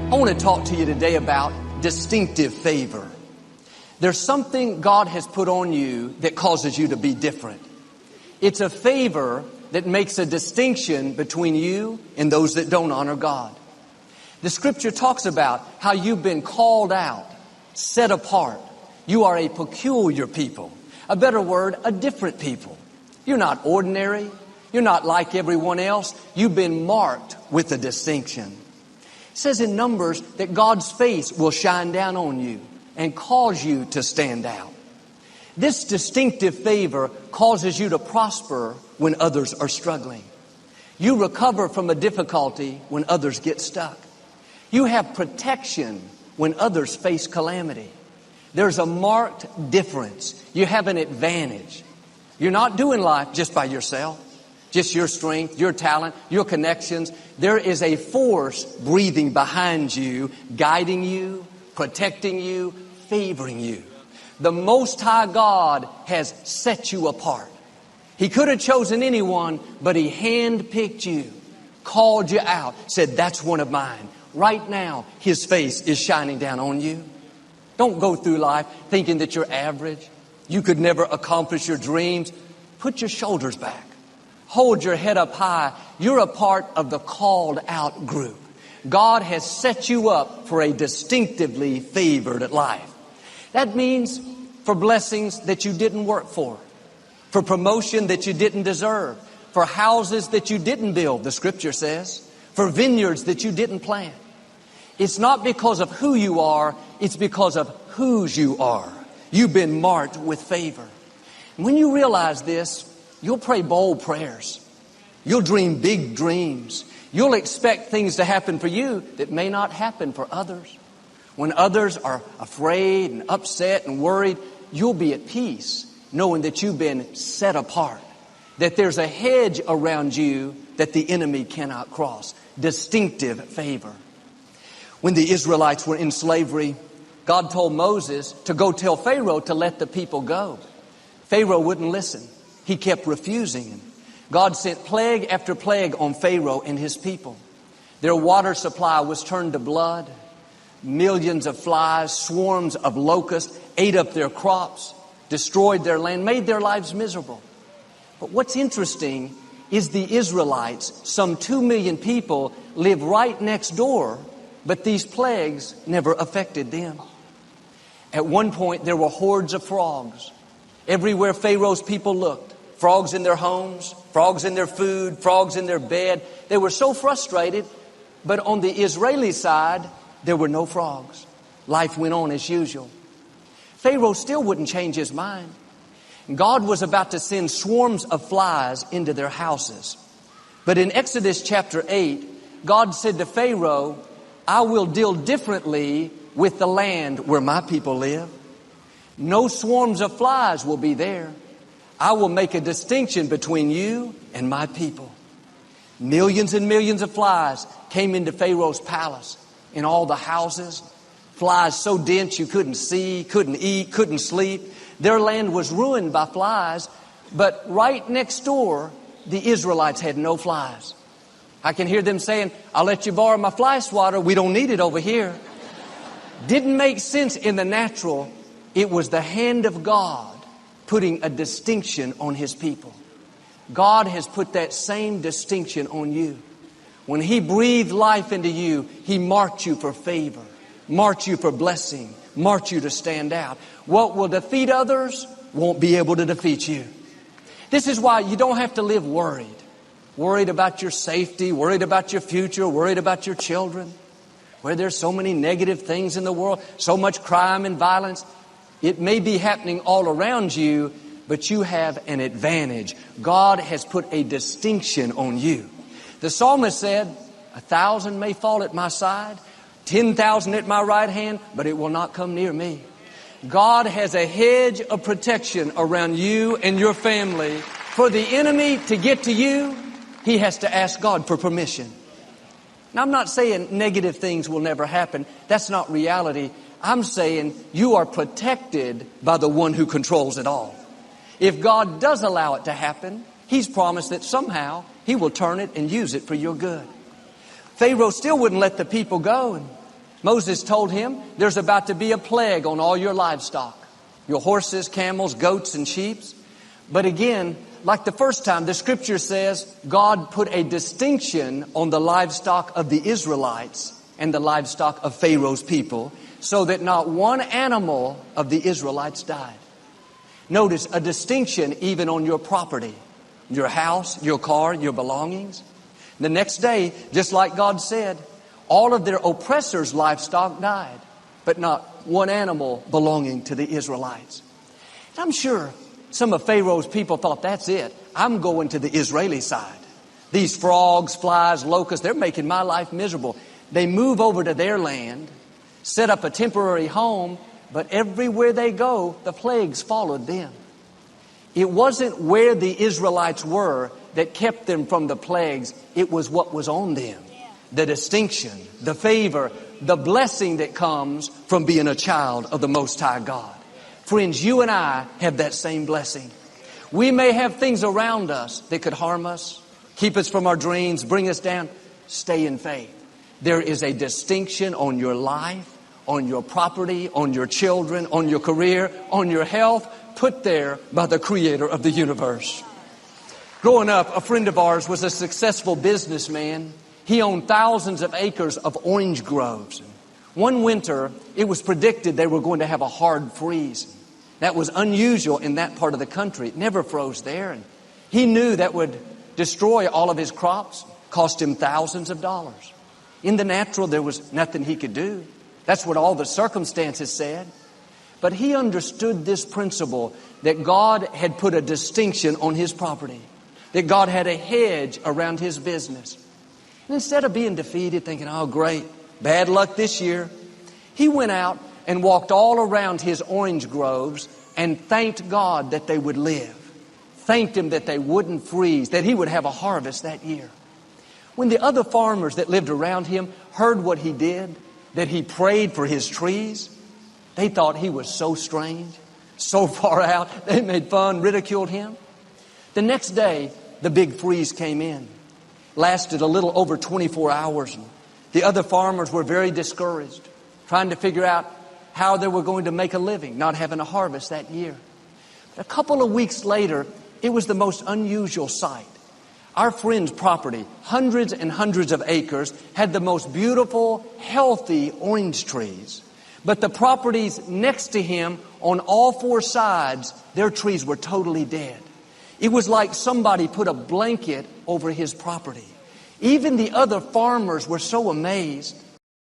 I want to talk to you today about distinctive favor. There's something God has put on you that causes you to be different. It's a favor that makes a distinction between you and those that don't honor God. The scripture talks about how you've been called out, set apart. You are a peculiar people. A better word, a different people. You're not ordinary. You're not like everyone else. You've been marked with a distinction. It says in Numbers that God's face will shine down on you and cause you to stand out. This distinctive favor causes you to prosper when others are struggling. You recover from a difficulty when others get stuck. You have protection when others face calamity. There's a marked difference. You have an advantage. You're not doing life just by yourself, just your strength, your talent, your connections. There is a force breathing behind you, guiding you, protecting you, favoring you. The Most High God has set you apart. He could have chosen anyone, but He handpicked you, called you out, said, that's one of mine. Right now, His face is shining down on you. Don't go through life thinking that you're average. You could never accomplish your dreams. Put your shoulders back. Hold your head up high. You're a part of the called out group. God has set you up for a distinctively favored life. That means for blessings that you didn't work for promotion that you didn't deserve, for houses that you didn't build, the scripture says, for vineyards that you didn't plant. It's not because of who you are, it's because of whose you are. You've been marked with favor. And when you realize this, you'll pray bold prayers. You'll dream big dreams. You'll expect things to happen for you that may not happen for others. When others are afraid and upset and worried, you'll be at peace knowing that you've been set apart, that there's a hedge around you that the enemy cannot cross. Distinctive favor. When the Israelites were in slavery, God told Moses to go tell Pharaoh to let the people go. Pharaoh wouldn't listen. He kept refusing him. God sent plague after plague on Pharaoh and his people. Their water supply was turned to blood. Millions of flies, swarms of locusts ate up their crops, destroyed their land, made their lives miserable. But what's interesting is the Israelites, some 2 million people, live right next door, but these plagues never affected them. At one point, there were hordes of frogs. Everywhere Pharaoh's people looked, frogs in their homes, frogs in their food, frogs in their bed. They were so frustrated, but on the Israeli side, there were no frogs. Life went on as usual. Pharaoh still wouldn't change his mind. God was about to send swarms of flies into their houses. But in Exodus chapter 8, God said to Pharaoh, I will deal differently with the land where my people live. No swarms of flies will be there. I will make a distinction between you and my people. Millions and millions of flies came into Pharaoh's palace, in all the houses. Flies so dense you couldn't see, couldn't eat, couldn't sleep. Their land was ruined by flies, but right next door, the Israelites had no flies. I can hear them saying, I'll let you borrow my fly swatter. We don't need it over here. Didn't make sense in the natural. It was the hand of God putting a distinction on His people. God has put that same distinction on you. When He breathed life into you, He marked you for favor, marked you for blessing, marked you to stand out. What will defeat others won't be able to defeat you. This is why you don't have to live worried. Worried about your safety, worried about your future, worried about your children. Where there's so many negative things in the world, so much crime and violence. It may be happening all around you, but you have an advantage. God has put a distinction on you. The psalmist said, 1,000 may fall at my side, 10,000 at my right hand, but it will not come near me. God has a hedge of protection around you and your family. For the enemy to get to you, he has to ask God for permission. Now, I'm not saying negative things will never happen. That's not reality. I'm saying you are protected by the one who controls it all. If God does allow it to happen, He's promised that somehow He will turn it and use it for your good. Pharaoh still wouldn't let the people go. And Moses told him, there's about to be a plague on all your livestock, your horses, camels, goats, and sheep. But again, like the first time, the scripture says God put a distinction on the livestock of the Israelites and the livestock of Pharaoh's people, so that not one animal of the Israelites died. Notice a distinction even on your property, your house, your car, your belongings. The next day, just like God said, all of their oppressors' livestock died, but not one animal belonging to the Israelites. And I'm sure some of Pharaoh's people thought, that's it. I'm going to the Israeli side. These frogs, flies, locusts, they're making my life miserable. They move over to their land, set up a temporary home, but everywhere they go, the plagues followed them. It wasn't where the Israelites were that kept them from the plagues. It was what was on them. The distinction, the favor, the blessing that comes from being a child of the Most High God. Friends, you and I have that same blessing. We may have things around us that could harm us, keep us from our dreams, bring us down. Stay in faith. There is a distinction on your life, on your property, on your children, on your career, on your health, put there by the Creator of the universe. Growing up, a friend of ours was a successful businessman. He owned thousands of acres of orange groves. One winter, it was predicted they were going to have a hard freeze. That was unusual in that part of the country. It never froze there. And he knew that would destroy all of his crops, cost him thousands of dollars. In the natural, there was nothing he could do. That's what all the circumstances said. But he understood this principle that God had put a distinction on his property, that God had a hedge around his business. And instead of being defeated, thinking, oh, great, bad luck this year, he went out and walked all around his orange groves and thanked God that they would live. Thanked Him that they wouldn't freeze, that he would have a harvest that year. When the other farmers that lived around him heard what he did, that he prayed for his trees, they thought he was so strange, so far out. They made fun, ridiculed him. The next day, the big freeze came in. Lasted a little over 24 hours. The other farmers were very discouraged, trying to figure out how they were going to make a living, not having a harvest that year. But a couple of weeks later, it was the most unusual sight. Our friend's property, hundreds and hundreds of acres, had the most beautiful, healthy orange trees. But the properties next to him, on all four sides, their trees were totally dead. It was like somebody put a blanket over his property. Even the other farmers were so amazed.